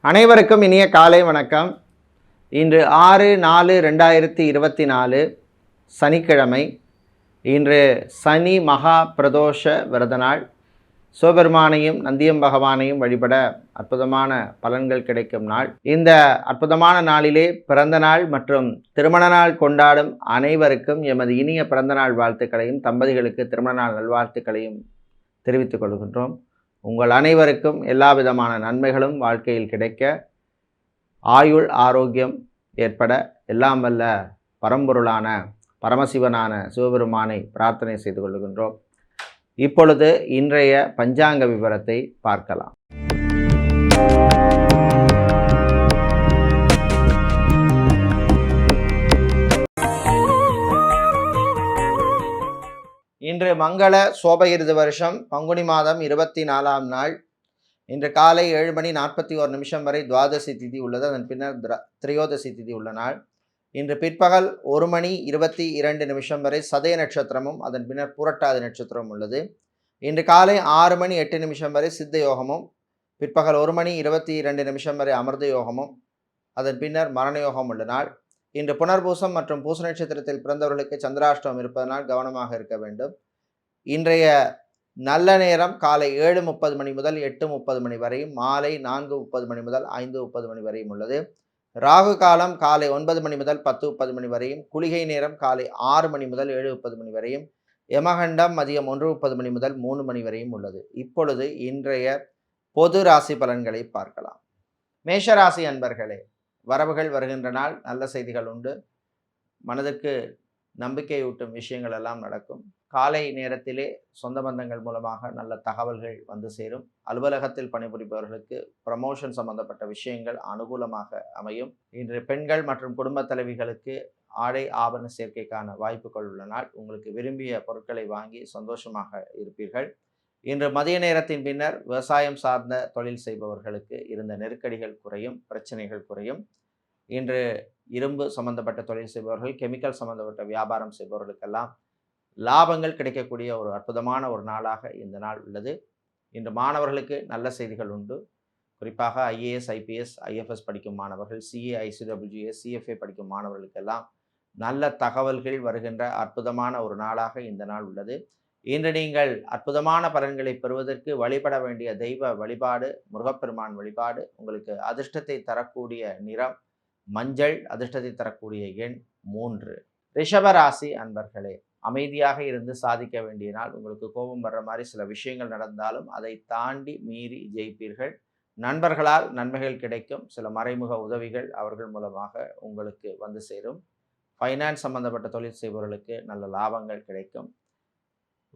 அனைவருக்கும் இனிய காலை வணக்கம். இன்று 6/4/2024 சனிக்கிழமை. இன்று சனி மகா பிரதோஷ விரத நாள். சிவபெருமானையும் நந்தியம் பகவானையும் வழிபட அற்புதமான பலன்கள் கிடைக்கும் நாள். இந்த அற்புதமான நாளிலே பிறந்த நாள் மற்றும் திருமண நாள் கொண்டாடும் அனைவருக்கும் எமது இனிய பிறந்த நாள் வாழ்த்துக்களையும் தம்பதிகளுக்கு திருமண நாள் நல்வாழ்த்துக்களையும் தெரிவித்துக் கொள்கின்றோம். உங்கள் அனைவருக்கும் எல்லா விதமான நன்மைகளும் வாழ்க்கையில் கிடைக்க, ஆயுள் ஆரோக்கியம் ஏற்பட எல்லாம் வல்ல பரம்பொருளான பரமசிவனான சிவபெருமானை பிரார்த்தனை செய்து கொள்கின்றோம். இப்பொழுது இன்றைய பஞ்சாங்க விவரத்தை பார்க்கலாம். இன்று மங்கள சோபகிருது வருஷம் பங்குனி மாதம் 24ஆம் நாள். இன்று காலை 7:41 வரை துவாதசி திதி உள்ளது. அதன் பின்னர் திரையோதசி திதி உள்ள நாள். இன்று பிற்பகல் 1:22 வரை சதய நட்சத்திரமும் அதன் பின்னர் புரட்டாதி நட்சத்திரமும் உள்ளது. இன்று காலை 6:08 வரை சித்த யோகமும், பிற்பகல் 1:22 வரை அமிர்த யோகமும், அதன் பின்னர் மரண யோகம் உள்ள நாள். இன்று புனர்பூசம் மற்றும் பூச நட்சத்திரத்தில் பிறந்தவர்களுக்கு சந்திராஷ்டமம் இருப்பதனால் கவனமாக இருக்க வேண்டும். இன்றைய நல்ல நேரம் காலை 7:30 முதல் 8:30 வரையும், மாலை 4:30 முதல் 5:30 வரையும் உள்ளது. ராகு காலம் காலை 9 முதல் 10:30 வரையும், குளிகை நேரம் காலை 6 முதல் 7:30 வரையும், யமகண்டம் மதியம் 1:30 முதல் 3 வரையும் உள்ளது. இப்பொழுது இன்றைய பொது ராசி பலன்களை பார்க்கலாம். மேஷராசி அன்பர்களே, வரவுகள் வருகின்ற நாள். நல்ல செய்திகள் உண்டு. மனதுக்கு நம்பிக்கையூட்டும் விஷயங்கள் எல்லாம் நடக்கும். காலை நேரத்திலே சொந்த பந்தங்கள் மூலமாக நல்ல தகவல்கள் வந்து சேரும். அலுவலகத்தில் பணிபுரிபவர்களுக்கு ப்ரமோஷன் சம்பந்தப்பட்ட விஷயங்கள் அனுகூலமாக அமையும். இன்று பெண்கள் மற்றும் குடும்ப தலைவிகளுக்கு ஆடை ஆபரண சேர்க்கைக்கான வாய்ப்புகள் உள்ள நாள். உங்களுக்கு விரும்பிய பொருட்களை வாங்கி சந்தோஷமாக இருப்பீர்கள். இன்று மதிய நேரத்தின் பின்னர் விவசாயம் சார்ந்த தொழில் செய்பவர்களுக்கு இருந்த நெருக்கடிகள் குறையும், பிரச்சனைகள் குறையும். இன்று இரும்பு சம்பந்தப்பட்ட தொழில் செய்பவர்கள், கெமிக்கல் சம்பந்தப்பட்ட வியாபாரம் செய்பவர்களுக்கெல்லாம் லாபங்கள் கிடைக்கக்கூடிய ஒரு அற்புதமான ஒரு நாளாக இந்த நாள் உள்ளது. இன்று மாணவர்களுக்கு நல்ல செய்திகள் உண்டு. குறிப்பாக ஐஏஎஸ், ஐபிஎஸ், ஐஎஃப்எஸ் படிக்கும் மாணவர்கள், சிஏ, ஐசிடபிள்யூஎஸ், சிஎஃப்ஏ படிக்கும் மாணவர்களுக்கெல்லாம் நல்ல தகவல்கள் வருகின்ற அற்புதமான ஒரு நாளாக இந்த நாள் உள்ளது. இன்று நீங்கள் அற்புதமான பலன்களை பெறுவதற்கு வழிபட வேண்டிய தெய்வ வழிபாடு முருகப்பெருமான் வழிபாடு. உங்களுக்கு அதிர்ஷ்டத்தை தரக்கூடிய நிறம் மஞ்சள், அதிர்ஷ்டத்தை தரக்கூடிய எண் 3. ரிஷபராசி அன்பர்களே, அமைதியாக இருந்து சாதிக்க வேண்டிய நாள். உங்களுக்கு கோபம் வர்ற மாதிரி சில விஷயங்கள் நடந்தாலும் அதை தாண்டி மீறி ஜெயிப்பீர்கள். நண்பர்களால் நன்மைகள் கிடைக்கும். சில மறைமுக உதவிகள் அவர்கள் மூலமாக உங்களுக்கு வந்து சேரும். ஃபைனான்ஸ் சம்பந்தப்பட்ட தொழில் செய்பவர்களுக்கு நல்ல லாபங்கள் கிடைக்கும்.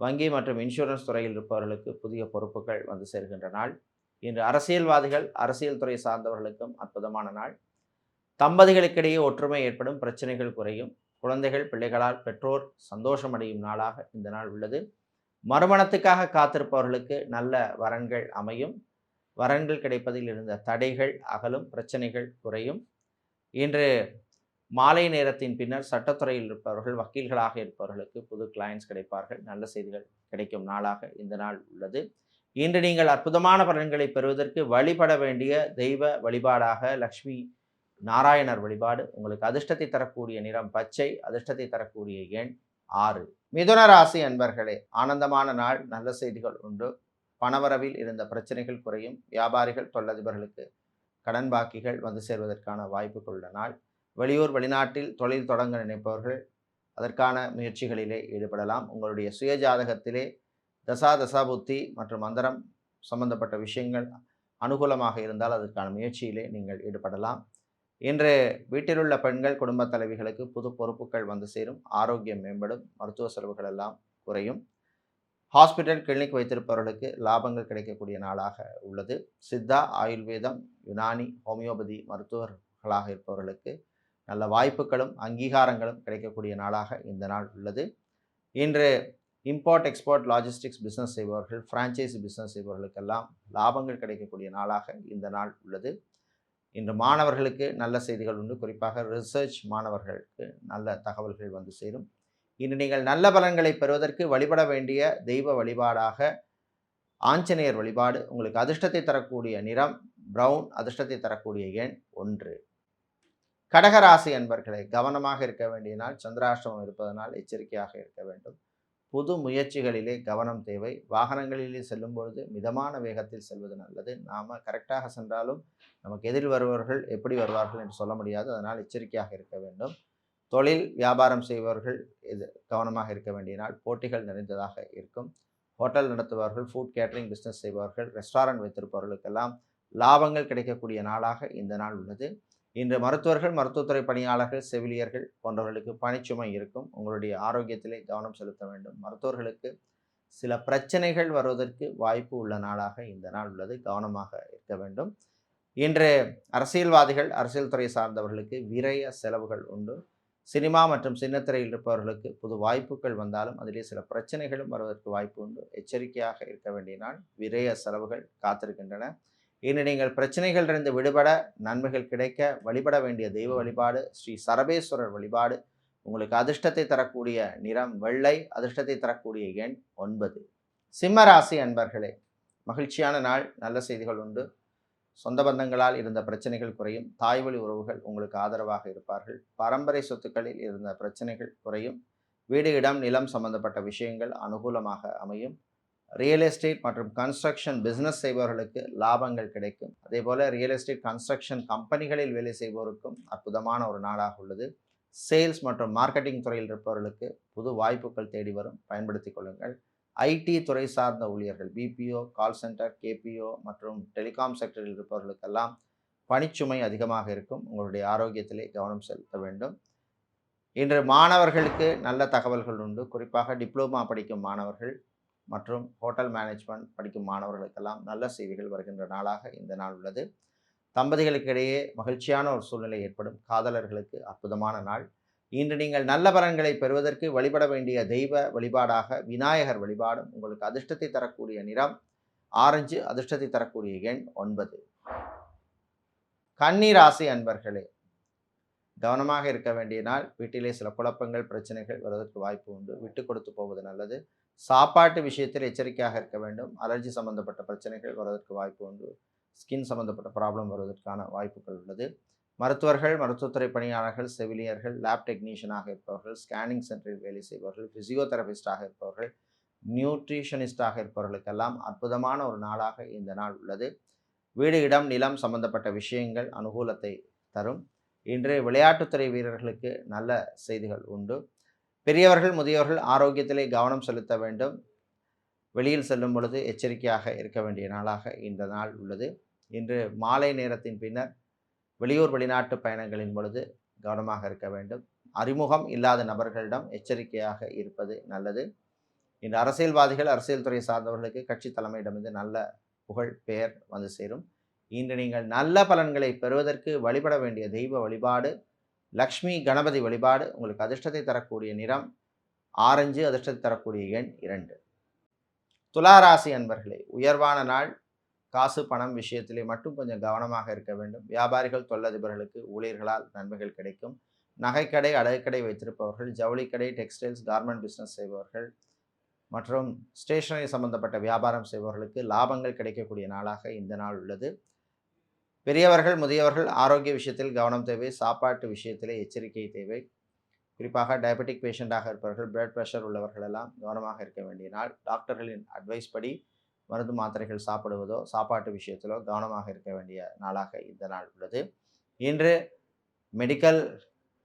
வங்கி மற்றும் இன்சூரன்ஸ் துறையில் இருப்பவர்களுக்கு புதிய பொறுப்புகள் வந்து சேர்கின்ற நாள். இன்று அரசியல்வாதிகள், அரசியல் துறை சார்ந்தவர்களுக்கும் அற்புதமான நாள். தம்பதிகளுக்கிடையே ஒற்றுமை ஏற்படும், பிரச்சனைகள் குறையும். குழந்தைகள், பிள்ளைகளால் பெற்றோர் சந்தோஷம் அடையும் நாளாக இந்த நாள் உள்ளது. மறுமணத்துக்காக காத்திருப்பவர்களுக்கு நல்ல வரன்கள் அமையும். வரன்கள் கிடைப்பதில் இருந்த தடைகள் அகலும், பிரச்சனைகள் குறையும். இன்று மாலை நேரத்தின் பின்னர் சட்டத்துறையில் இருப்பவர்கள், வக்கீல்களாக இருப்பவர்களுக்கு புது கிளையன்ஸ் கிடைப்பார்கள். நல்ல செய்திகள் கிடைக்கும் நாளாக இந்த நாள் உள்ளது. இன்று நீங்கள் அற்புதமான பலன்களை பெறுவதற்கு வழிபட வேண்டிய தெய்வ வழிபாடாக லக்ஷ்மி நாராயணர் வழிபாடு. உங்களுக்கு அதிர்ஷ்டத்தை தரக்கூடிய நிறம் பச்சை, அதிர்ஷ்டத்தை தரக்கூடிய எண் 6. மிதுன ராசி அன்பர்களே, ஆனந்தமான நாள். நல்ல செய்திகள் உண்டு. பணவரவில் இருந்த பிரச்சனைகள் குறையும். வியாபாரிகள், தொழிலதிபர்களுக்கு கடன் பாக்கிகள் வந்து சேர்வதற்கான வாய்ப்புகள் உள்ள நாள். வெளியூர் வெளிநாட்டில் தொழில் தொடங்க நினைப்பவர்கள் அதற்கான முயற்சிகளிலே ஈடுபடலாம். உங்களுடைய சுய ஜாதகத்திலே தசாபுத்தி மற்றும் அந்தரம் சம்பந்தப்பட்ட விஷயங்கள் அனுகூலமாக இருந்தால் அதற்கான முயற்சியிலே நீங்கள் ஈடுபடலாம். இன்று வீட்டிலுள்ள பெண்கள், குடும்ப தலைவிகளுக்கு புது பொறுப்புகள் வந்து சேரும். ஆரோக்கியம் மேம்படும். மருத்துவ செலவுகள் எல்லாம் குறையும். ஹாஸ்பிட்டல், கிளினிக் வைத்திருப்பவர்களுக்கு லாபங்கள் கிடைக்கக்கூடிய நாளாக உள்ளது. சித்தா, ஆயுர்வேதம், யுனானி, ஹோமியோபதி மருத்துவர்களாக இருப்பவர்களுக்கு நல்ல வாய்ப்புகளும் அங்கீகாரங்களும் கிடைக்கக்கூடிய நாளாக இந்த நாள் உள்ளது. இன்று இம்போர்ட், எக்ஸ்போர்ட், லாஜிஸ்டிக்ஸ் பிஸ்னஸ் செய்பவர்கள், ஃப்ரான்ச்சைசி பிஸ்னஸ் செய்பவர்களுக்கெல்லாம் லாபங்கள் கிடைக்கக்கூடிய நாளாக இந்த நாள் உள்ளது. இன்று மாணவர்களுக்கு நல்ல செய்திகள் உண்டு. குறிப்பாக ரிசர்ச் மாணவர்களுக்கு நல்ல தகவல்கள் வந்து சேரும். இன்று நீங்கள் நல்ல பலன்களை பெறுவதற்கு வழிபட வேண்டிய தெய்வ வழிபாடாக ஆஞ்சநேயர் வழிபாடு. உங்களுக்கு அதிர்ஷ்டத்தை தரக்கூடிய நிறம் பிரவுன். அதிர்ஷ்டத்தை தரக்கூடிய எண் 1. கடகராசி அன்பர்களே, கவனமாக இருக்க வேண்டிய நாள். சந்திராஷ்டமம் இருப்பதனால் எச்சரிக்கையாக இருக்க வேண்டும். புது முயற்சிகளிலே கவனம் தேவை. வாகனங்களிலே செல்லும் பொழுது மிதமான வேகத்தில் செல்வது நல்லது. நாம் கரெக்டாக சென்றாலும் நமக்கு எதிரில் வருபவர்கள் எப்படி வருவார்கள் என்று சொல்ல முடியாது. அதனால் எச்சரிக்கையாக இருக்க வேண்டும். தொழில் வியாபாரம் செய்பவர்கள் இது கவனமாக இருக்க வேண்டிய நாள். போட்டிகள் நிறைந்ததாக இருக்கும். ஹோட்டல் நடத்துபவர்கள், ஃபுட் கேட்டரிங் பிஸ்னஸ் செய்பவர்கள், ரெஸ்டாரண்ட் வைத்திருப்பவர்களுக்கெல்லாம் லாபங்கள் கிடைக்கக்கூடிய நாளாக இந்த நாள் உள்ளது. இன்று மருத்துவர்கள், மருத்துவத்துறை பணியாளர்கள், செவிலியர்கள் போன்றவர்களுக்கு பணிச்சுமை இருக்கும். உங்களுடைய ஆரோக்கியத்திலே கவனம் செலுத்த வேண்டும். மருத்துவர்களுக்கு சில பிரச்சனைகள் வருவதற்கு வாய்ப்பு உள்ள நாளாக இந்த நாள் உள்ளது. கவனமாக இருக்க வேண்டும். இன்று அரசியல்வாதிகள், அரசியல் துறை சார்ந்தவர்களுக்கு விரய செலவுகள் உண்டு. சினிமா மற்றும் சின்னத்திரையில் இருப்பவர்களுக்கு புது வாய்ப்புகள் வந்தாலும் அதிலே சில பிரச்சனைகளும் வருவதற்கு வாய்ப்பு உண்டு. எச்சரிக்கையாக இருக்க வேண்டிய நாள். விரய செலவுகள் காத்திருக்கின்றன. இன்று நீங்கள் பிரச்சனைகளிலிருந்து விடுபட, நன்மைகள் கிடைக்க வழிபட வேண்டிய தெய்வ வழிபாடு ஸ்ரீ சரபேஸ்வரர் வழிபாடு. உங்களுக்கு அதிர்ஷ்டத்தை தரக்கூடிய நிறம் வெள்ளை. அதிர்ஷ்டத்தை தரக்கூடிய எண் 9. சிம்ம ராசி அன்பர்களே, மகிழ்ச்சியான நாள். நல்ல செய்திகள் உண்டு. சொந்த பந்தங்களால் இருந்த பிரச்சனைகள் குறையும். தாய்வழி உறவுகள் உங்களுக்கு ஆதரவாக இருப்பார்கள். பரம்பரை சொத்துக்களில் இருந்த பிரச்சனைகள் குறையும். வீடு, இடம், நிலம் சம்பந்தப்பட்ட விஷயங்கள் அனுகூலமாக அமையும். ரியல் எஸ்டேட் மற்றும் கன்ஸ்ட்ரக்ஷன் பிஸ்னஸ் செய்பவர்களுக்கு லாபங்கள் கிடைக்கும். அதே போல் ரியல் எஸ்டேட் கன்ஸ்ட்ரக்ஷன் கம்பெனிகளில் வேலை செய்பவருக்கும் அற்புதமான ஒரு நாளாக உள்ளது. சேல்ஸ் மற்றும் மார்க்கெட்டிங் துறையில் இருப்பவர்களுக்கு புது வாய்ப்புகள் தேடி வரும். பயன்படுத்திக் கொள்ளுங்கள். ஐடி துறை சார்ந்த ஊழியர்கள், பிபிஓ, கால் சென்டர், கேபிஓ மற்றும் டெலிகாம் செக்டரில் இருப்பவர்களுக்கெல்லாம் பணிச்சுமை அதிகமாக இருக்கும். உங்களுடைய ஆரோக்கியத்திலே கவனம் செலுத்த வேண்டும். இன்று மாணவர்களுக்கு நல்ல தகவல்கள் உண்டு. குறிப்பாக டிப்ளோமா படிக்கும் மாணவர்கள் மற்றும் ஹோட்டல் மேனேஜ்மெண்ட் படிக்கும் மாணவர்களுக்கெல்லாம் நல்ல செய்திகள் வருகின்ற நாளாக இந்த நாள் உள்ளது. தம்பதிகளுக்கு இடையே மகிழ்ச்சியான ஒரு சூழ்நிலை ஏற்படும். காதலர்களுக்கு அற்புதமான நாள். இன்று நீங்கள் நல்ல பலன்களை பெறுவதற்கு வழிபட வேண்டிய தெய்வ வழிபாடாக விநாயகர் வழிபாடும். உங்களுக்கு அதிர்ஷ்டத்தை தரக்கூடிய நிறம் ஆரஞ்சு. அதிர்ஷ்டத்தை தரக்கூடிய எண் 9. கன்னி ராசி அன்பர்களே, கவனமாக இருக்க வேண்டிய நாள். வீட்டிலே சில குழப்பங்கள், பிரச்சனைகள் வருவதற்கு வாய்ப்பு உண்டு. விட்டு கொடுத்து போவது நல்லது. சாப்பாட்டு விஷயத்தில் எச்சரிக்கையாக இருக்க வேண்டும். அலர்ஜி சம்பந்தப்பட்ட பிரச்சனைகள் வருவதற்கு வாய்ப்பு உண்டு. ஸ்கின் சம்பந்தப்பட்ட ப்ராப்ளம் வருவதற்கான வாய்ப்புகள் உள்ளது. மருத்துவர்கள், மருத்துவத்துறை பணியாளர்கள், செவிலியர்கள், லேப் டெக்னீஷியனாக இருப்பவர்கள், ஸ்கேனிங் சென்டரில் வேலை செய்பவர்கள், ஃபிசியோதெரபிஸ்டாக இருப்பவர்கள், நியூட்ரிஷனிஸ்டாக இருப்பவர்களுக்கெல்லாம் அற்புதமான ஒரு நாளாக இந்த நாள் உள்ளது. வீடு, இடம், நிலம் சம்பந்தப்பட்ட விஷயங்கள் அனுகூலத்தை தரும். இன்று விளையாட்டுத்துறை வீரர்களுக்கு நல்ல செய்திகள் உண்டு. பெரியவர்கள், முதியவர்கள் ஆரோக்கியத்திலே கவனம் செலுத்த வேண்டும். வெளியில் செல்லும் பொழுது எச்சரிக்கையாக இருக்க வேண்டிய நாளாக இந்த நாள் உள்ளது. இன்று மாலை நேரத்தின் பின்னர் வெளியூர், வெளிநாட்டு பயணங்களின் பொழுது கவனமாக இருக்க வேண்டும். அறிமுகம் இல்லாத நபர்களிடம் எச்சரிக்கையாக இருப்பது நல்லது. இன்று அரசியல்வாதிகள், அரசியல் துறை சார்ந்தவர்களுக்கு கட்சி தலைமையிடமிருந்து நல்ல புகழ், பெயர் வந்து சேரும். இன்று நீங்கள் நல்ல பலன்களை பெறுவதற்கு வழிபட வேண்டிய தெய்வ வழிபாடு லக்ஷ்மி கணபதி வழிபாடு. உங்களுக்கு அதிர்ஷ்டத்தை தரக்கூடிய நிறம் ஆரஞ்சு. அதிர்ஷ்டத்தை தரக்கூடிய எண் 2. துளாராசி அன்பர்களே, உயர்வான நாள். காசு பணம் விஷயத்திலே மட்டும் கொஞ்சம் கவனமாக இருக்க வேண்டும். வியாபாரிகள், தொழிலதிபர்களுக்கு ஊழியர்களால் நன்மைகள் கிடைக்கும். நகைக்கடை, அடகுக்கடை வைத்திருப்பவர்கள், ஜவுளிக்கடை, டெக்ஸ்டைல்ஸ், கார்மெண்ட் பிஸ்னஸ் செய்பவர்கள் மற்றும் ஸ்டேஷனரி சம்பந்தப்பட்ட வியாபாரம் செய்பவர்களுக்கு லாபங்கள் கிடைக்கக்கூடிய நாளாக இந்த நாள் உள்ளது. பெரியவர்கள், முதியவர்கள் ஆரோக்கிய விஷயத்தில் கவனம் தேவை. சாப்பாட்டு விஷயத்திலே எச்சரிக்கை தேவை. குறிப்பாக டயபெட்டிக் பேஷண்ட்டாக இருப்பவர்கள், பிளட் ப்ரெஷர் உள்ளவர்கள் எல்லாம் கவனமாக இருக்க வேண்டிய நாள். டாக்டர்களின் அட்வைஸ் படி மருந்து மாத்திரைகள் சாப்பிடுவதோ, சாப்பாட்டு விஷயத்திலோ கவனமாக இருக்க வேண்டிய நாளாக இந்த நாள் உள்ளது. இன்று மெடிக்கல்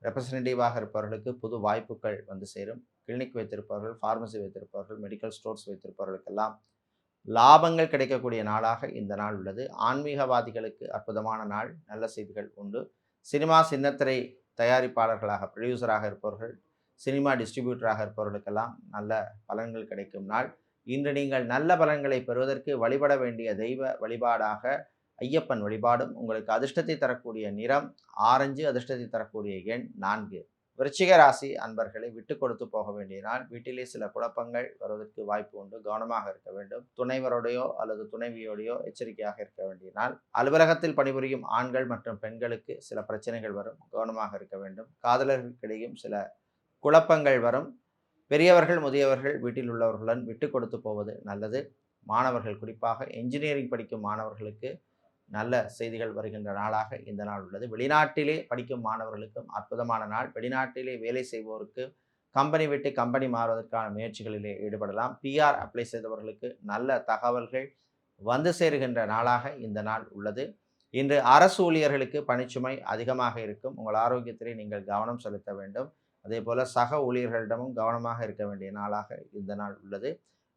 ரெப்ரசன்டேட்டிவாக இருப்பவர்களுக்கு புது வாய்ப்புகள் வந்து சேரும். கிளினிக் வைத்திருப்பவர்கள், ஃபார்மசி வைத்திருப்பவர்கள், மெடிக்கல் ஸ்டோர்ஸ் வைத்திருப்பவர்களுக்கெல்லாம் லாபங்கள் கிடைக்கக்கூடிய நாளாக இந்த நாள் உள்ளது. ஆன்மீகவாதிகளுக்கு அற்புதமான நாள். நல்ல செய்திகள் உண்டு. சினிமா, சின்னத்திரை தயாரிப்பாளர்களாக, ப்ரொடியூசராக இருப்பவர்கள், சினிமா டிஸ்ட்ரிபியூட்டராக இருப்பவர்களுக்கெல்லாம் நல்ல பலன்கள் கிடைக்கும் நாள். இன்று நீங்கள் நல்ல பலன்களை பெறுவதற்கு வழிபட வேண்டிய தெய்வ வழிபாடாக ஐயப்பன் வழிபாடும். உங்களுக்கு அதிர்ஷ்டத்தை தரக்கூடிய நிறம் ஆரஞ்சு. அதிர்ஷ்டத்தை தரக்கூடிய எண் 4. விருச்சிக ராசி அன்பர்களை விட்டு கொடுத்து போக வேண்டிய நாள். வீட்டிலே சில குழப்பங்கள் வருவதற்கு வாய்ப்பு உண்டு. கவனமாக இருக்க வேண்டும். துணைவரோடையோ அல்லது துணைவியோடையோ எச்சரிக்கையாக இருக்க வேண்டிய நாள். அலுவலகத்தில் பணிபுரியும் ஆண்கள் மற்றும் பெண்களுக்கு சில பிரச்சனைகள் வரும். கவனமாக இருக்க வேண்டும். காதலர்களுக்கிடையும் சில குழப்பங்கள் வரும். பெரியவர்கள், முதியவர்கள் வீட்டில் உள்ளவர்களுடன் விட்டு கொடுத்து போவது நல்லது. மாணவர்கள், குறிப்பாக என்ஜினியரிங் படிக்கும் மாணவர்களுக்கு நல்ல செய்திகள் வருகின்ற நாளாக இந்த நாள் உள்ளது. வெளிநாட்டிலே படிக்கும் மாணவர்களுக்கும் அற்புதமான நாள். வெளிநாட்டிலே வேலை செய்வோருக்கு கம்பெனி விட்டு கம்பெனி மாறுவதற்கான முயற்சிகளிலே ஈடுபடலாம். பிஆர் அப்ளை செய்தவர்களுக்கு நல்ல தகவல்கள் வந்து சேருகின்ற நாளாக இந்த நாள் உள்ளது. இன்று அரசு ஊழியர்களுக்கு பணிச்சுமை அதிகமாக இருக்கும். உங்கள் ஆரோக்கியத்திலே நீங்கள் கவனம் செலுத்த வேண்டும். அதே போல சக ஊழியர்களிடமும் கவனமாக இருக்க வேண்டிய நாளாக இந்த நாள் உள்ளது.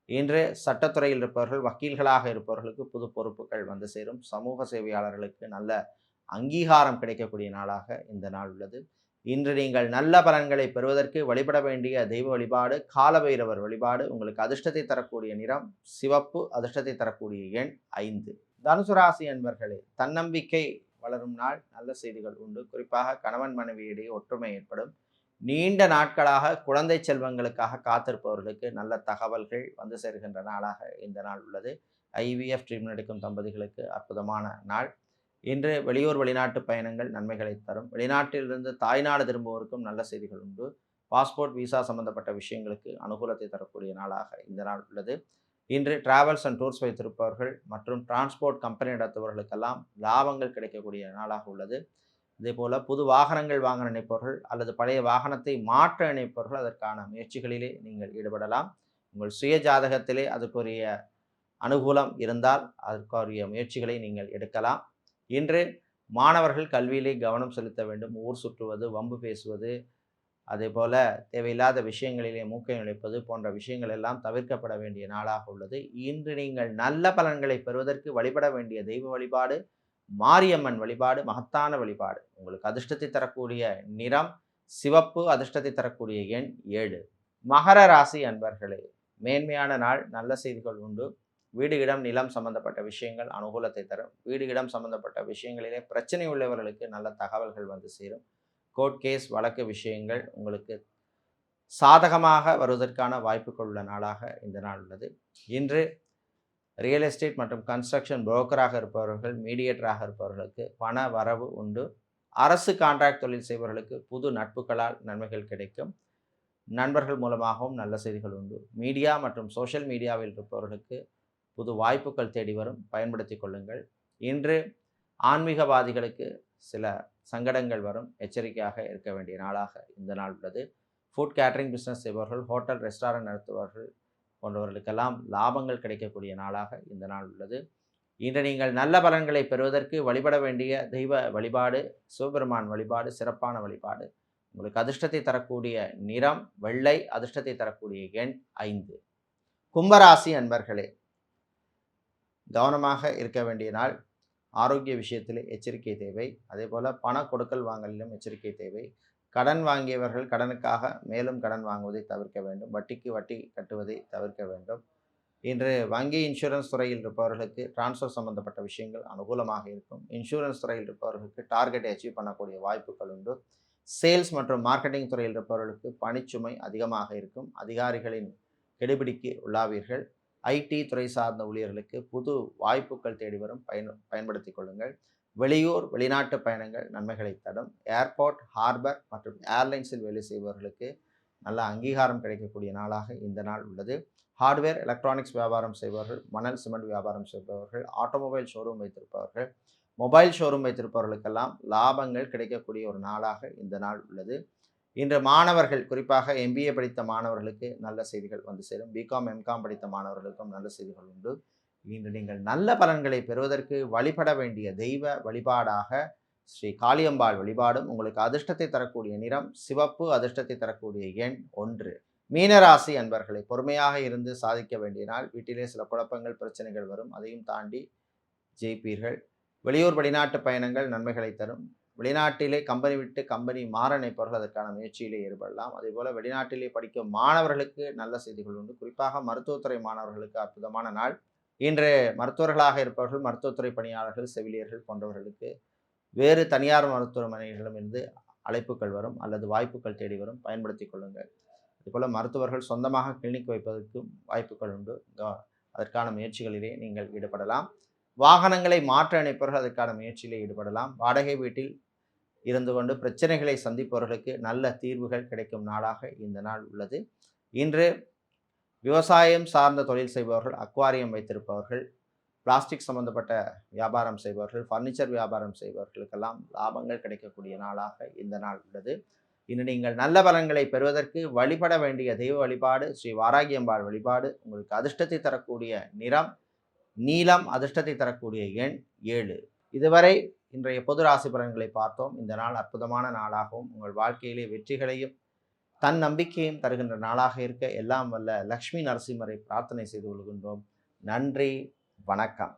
இன்று சட்டத்துறையில் இருப்பவர்கள், வக்கீல்களாக இருப்பவர்களுக்கு புது பொறுப்புகள் வந்து சேரும். சமூக சேவையாளர்களுக்கு நல்ல அங்கீகாரம் கிடைக்கக்கூடிய நாளாக இந்த நாள் உள்ளது. இன்று நீங்கள் நல்ல பலன்களை பெறுவதற்கு வழிபட வேண்டிய தெய்வ வழிபாடு காலபைரவர் வழிபாடு. உங்களுக்கு அதிர்ஷ்டத்தை தரக்கூடிய நிறம் சிவப்பு, அதிர்ஷ்டத்தை தரக்கூடிய எண் 5. தனுசு ராசி அன்பர்களே, தன்னம்பிக்கை வளரும் நாள். நல்ல செய்திகள் உண்டு. குறிப்பாக கணவன் மனைவியிடையே ஒற்றுமை ஏற்படும். நீண்ட நாட்களாக குழந்தை செல்வங்களுக்காக காத்திருப்பவர்களுக்கு நல்ல தகவல்கள் வந்து சேர்கின்ற நாளாக இந்த நாள் உள்ளது. ஐவிஎஃப் ட்ரீட்மெண்ட் எடுக்கும் தம்பதிகளுக்கு அற்புதமான நாள். இன்று வெளியூர் வெளிநாட்டு பயணங்கள் நன்மைகளை தரும். வெளிநாட்டிலிருந்து தாய்நாடு திரும்புவோருக்கும் நல்ல செய்திகள் உண்டு. பாஸ்போர்ட் விசா சம்பந்தப்பட்ட விஷயங்களுக்கு அனுகூலத்தை தரக்கூடிய நாளாக இந்த நாள் உள்ளது. இன்று டிராவல்ஸ் அண்ட் டூர்ஸ் வைத்திருப்பவர்கள் மற்றும் டிரான்ஸ்போர்ட் கம்பெனி நடத்துபவர்களுக்கெல்லாம் லாபங்கள் கிடைக்கக்கூடிய நாளாக உள்ளது. இதே போல் புது வாகனங்கள் வாங்க நினைப்பவர்கள் அல்லது பழைய வாகனத்தை மாற்ற நினைப்பவர்கள் அதற்கான முயற்சிகளிலே நீங்கள் ஈடுபடலாம். உங்கள் சுய ஜாதகத்திலே அதுக்குரிய அனுகூலம் இருந்தால் அதற்குரிய முயற்சிகளை நீங்கள் எடுக்கலாம். இன்று மாணவர்கள் கல்வியிலே கவனம் செலுத்த வேண்டும். ஊர் சுற்றுவது, வம்பு பேசுவது, அதே போல் தேவையில்லாத விஷயங்களிலே மூக்கை நுழைப்பது போன்ற விஷயங்கள் எல்லாம் தவிர்க்கப்பட வேண்டிய நாளாக உள்ளது. இன்று நீங்கள் நல்ல பலன்களை பெறுவதற்கு வழிபட வேண்டிய தெய்வ வழிபாடு மாரியம்மன் வழிபாடு, மகத்தான வழிபாடு. உங்களுக்கு அதிர்ஷ்டத்தை தரக்கூடிய நிறம் சிவப்பு, அதிர்ஷ்டத்தை தரக்கூடிய எண் 7. மகர ராசி அன்பர்களே, மேன்மையான நாள். நல்ல செய்திகள் உண்டு. வீடு இடம் நிலம் சம்பந்தப்பட்ட விஷயங்கள் அனுகூலத்தை தரும். வீடு இடம் சம்பந்தப்பட்ட விஷயங்களிலே பிரச்சனை உள்ளவர்களுக்கு நல்ல தகவல்கள் வந்து சேரும். கோர்ட் கேஸ் வழக்கு விஷயங்கள் உங்களுக்கு சாதகமாக வருவதற்கான வாய்ப்புகள் உள்ள நாளாக இந்த நாள் உள்ளது. இன்று ரியல் எஸ்டேட் மற்றும் கன்ஸ்ட்ரக்ஷன் புரோக்கராக இருப்பவர்கள், மீடியேட்டராக இருப்பவர்களுக்கு பண வரவு உண்டு. அரசு கான்ட்ராக்ட் தொழில் செய்பவர்களுக்கு புது நட்புகளால் நன்மைகள் கிடைக்கும். நண்பர்கள் மூலமாகவும் நல்ல செய்திகள் உண்டு. மீடியா மற்றும் சோஷியல் மீடியாவில் இருப்பவர்களுக்கு புது வாய்ப்புகள் தேடி வரும், பயன்படுத்தி கொள்ளுங்கள். இன்று ஆன்மீகவாதிகளுக்கு சில சங்கடங்கள் வரும், எச்சரிக்கையாக இருக்க வேண்டிய நாளாக இந்த நாள் உள்ளது. ஃபுட் கேட்டரிங் பிஸ்னஸ் செய்பவர்கள், ஹோட்டல் ரெஸ்டாரண்ட் நடத்துபவர்கள் போன்றவர்களுக்கெல்லாம் லாபங்கள் கிடைக்கக்கூடிய நாளாக இந்த நாள் உள்ளது. இன்று நீங்கள் நல்ல பலன்களை பெறுவதற்கு வழிபட வேண்டிய தெய்வ வழிபாடு சிவபெருமான் வழிபாடு சிறப்பான வழிபாடு. உங்களுக்கு அதிர்ஷ்டத்தை தரக்கூடிய நிறம் வெள்ளை, அதிர்ஷ்டத்தை தரக்கூடிய எண் 5. கும்பராசி அன்பர்களே, கவனமாக இருக்க வேண்டிய நாள். ஆரோக்கிய விஷயத்தில் எச்சரிக்கை தேவை. அதே போல் பண கொடுக்கல் வாங்கலிலும் எச்சரிக்கை தேவை. கடன் வாங்கியவர்கள் கடனுக்காக மேலும் கடன் வாங்குவதை தவிர்க்க வேண்டும். வட்டிக்கு வட்டி கட்டுவதை தவிர்க்க வேண்டும். இன்று வங்கி இன்சூரன்ஸ் துறையில் இருப்பவர்களுக்கு டிரான்ஸ்ஃபர் சம்பந்தப்பட்ட விஷயங்கள் அனுகூலமாக இருக்கும். இன்சூரன்ஸ் துறையில் இருப்பவர்களுக்கு டார்கெட்டை அச்சீவ் பண்ணக்கூடிய வாய்ப்புகள் உண்டு. சேல்ஸ் மற்றும் மார்க்கெட்டிங் துறையில் இருப்பவர்களுக்கு பணிச்சுமை அதிகமாக இருக்கும். அதிகாரிகளின் கெடுபிடிக்கு உள்ளாவீர்கள். ஐடி துறை சார்ந்த ஊழியர்களுக்கு புது வாய்ப்புகள் தேடி வரும், பயன்படுத்தி கொள்ளுங்கள். வெளியூர் வெளிநாட்டு பயணங்கள் நன்மைகளை தரும். ஏர்போர்ட், ஹார்பர் மற்றும் ஏர்லைன்ஸில் வேலை செய்பவர்களுக்கு நல்ல அங்கீகாரம் கிடைக்கக்கூடிய நாளாக இந்த நாள் உள்ளது. ஹார்ட்வேர் எலக்ட்ரானிக்ஸ் வியாபாரம் செய்பவர்கள், மணல் சிமெண்ட் வியாபாரம் செய்பவர்கள், ஆட்டோமொபைல் ஷோரூம் வைத்திருப்பவர்கள், மொபைல் ஷோரூம் வைத்திருப்பவர்களுக்கெல்லாம் லாபங்கள் கிடைக்கக்கூடிய ஒரு நாளாக இந்த நாள் உள்ளது. இன்று மாணவர்கள், குறிப்பாக எம்பிஏ படித்த மாணவர்களுக்கு நல்ல செய்திகள் வந்து சேரும். பிகாம் எம்காம் படித்த மாணவர்களுக்கும் நல்ல செய்திகள் உண்டு. இன்று நீங்கள் நல்ல பலன்களை பெறுவதற்கு வழிபட வேண்டிய தெய்வ வழிபாடாக ஸ்ரீ காளியம்பாள் வழிபாடும். உங்களுக்கு அதிர்ஷ்டத்தை தரக்கூடிய நிறம் சிவப்பு, அதிர்ஷ்டத்தை தரக்கூடிய எண் 1. மீனராசி அன்பர்களை, பொறுமையாக இருந்து சாதிக்க வேண்டிய நாள். வீட்டிலே சில குழப்பங்கள் பிரச்சனைகள் வரும், அதையும் தாண்டி ஜெயிப்பீர்கள். வெளியூர் வெளிநாட்டு பயணங்கள் நன்மைகளை தரும். வெளிநாட்டிலே கம்பெனி விட்டு கம்பெனி மாற நினைப்பவர்கள் அதற்கான முயற்சியிலே ஈடுபடலாம். அதேபோல் வெளிநாட்டிலே படிக்கும் மாணவர்களுக்கு நல்ல செய்திகள் உண்டு. குறிப்பாக மருத்துவத்துறை மாணவர்களுக்கு அற்புதமான நாள். இன்று மருத்துவர்களாக இருப்பவர்கள், மருத்துவத்துறை பணியாளர்கள், செவிலியர்கள் போன்றவர்களுக்கு வேறு தனியார் மருத்துவமனைகளிடமிருந்து அழைப்புகள் வரும் அல்லது வாய்ப்புகள் தேடி வரும், பயன்படுத்தி கொள்ளுங்கள். அதுபோல் மருத்துவர்கள் சொந்தமாக கிளினிக் வைப்பதற்கும் வாய்ப்புகள் உண்டு. அதற்கான முயற்சிகளிலே நீங்கள் ஈடுபடலாம். வாகனங்களை மாற்ற நினைப்பவர்கள் அதற்கான முயற்சியிலே ஈடுபடலாம். வாடகை வீட்டில் இருந்து கொண்டு பிரச்சனைகளை சந்திப்பவர்களுக்கு நல்ல தீர்வுகள் கிடைக்கும் நாளாக இந்த நாள் உள்ளது. இன்று விவசாயம் சார்ந்த தொழில் செய்பவர்கள், அக்வாரியம் வைத்திருப்பவர்கள், பிளாஸ்டிக் சம்பந்தப்பட்ட வியாபாரம் செய்பவர்கள், ஃபர்னிச்சர் வியாபாரம் செய்பவர்களுக்கெல்லாம் லாபங்கள் கிடைக்கக்கூடிய நாளாக இந்த நாள் உள்ளது. இன்று நீங்கள் நல்ல பலன்களை பெறுவதற்கு வழிபட வேண்டிய தெய்வ வழிபாடு ஸ்ரீ வாராகியம்பாள் வழிபாடு. உங்களுக்கு அதிர்ஷ்டத்தை தரக்கூடிய நிறம் நீலம், அதிர்ஷ்டத்தை தரக்கூடிய எண் 7. இதுவரை இன்றைய பொது ராசி பலன்களை பார்த்தோம். இந்த நாள் அற்புதமான நாளாகவும் உங்கள் வாழ்க்கையிலே வெற்றிகளையும் தன் நம்பிக்கையும் தருகின்ற நாளாக இருக்க எல்லாம் வல்ல லக்ஷ்மி நரசிம்மரை பிரார்த்தனை செய்து கொள்கின்றோம். நன்றி, வணக்கம்.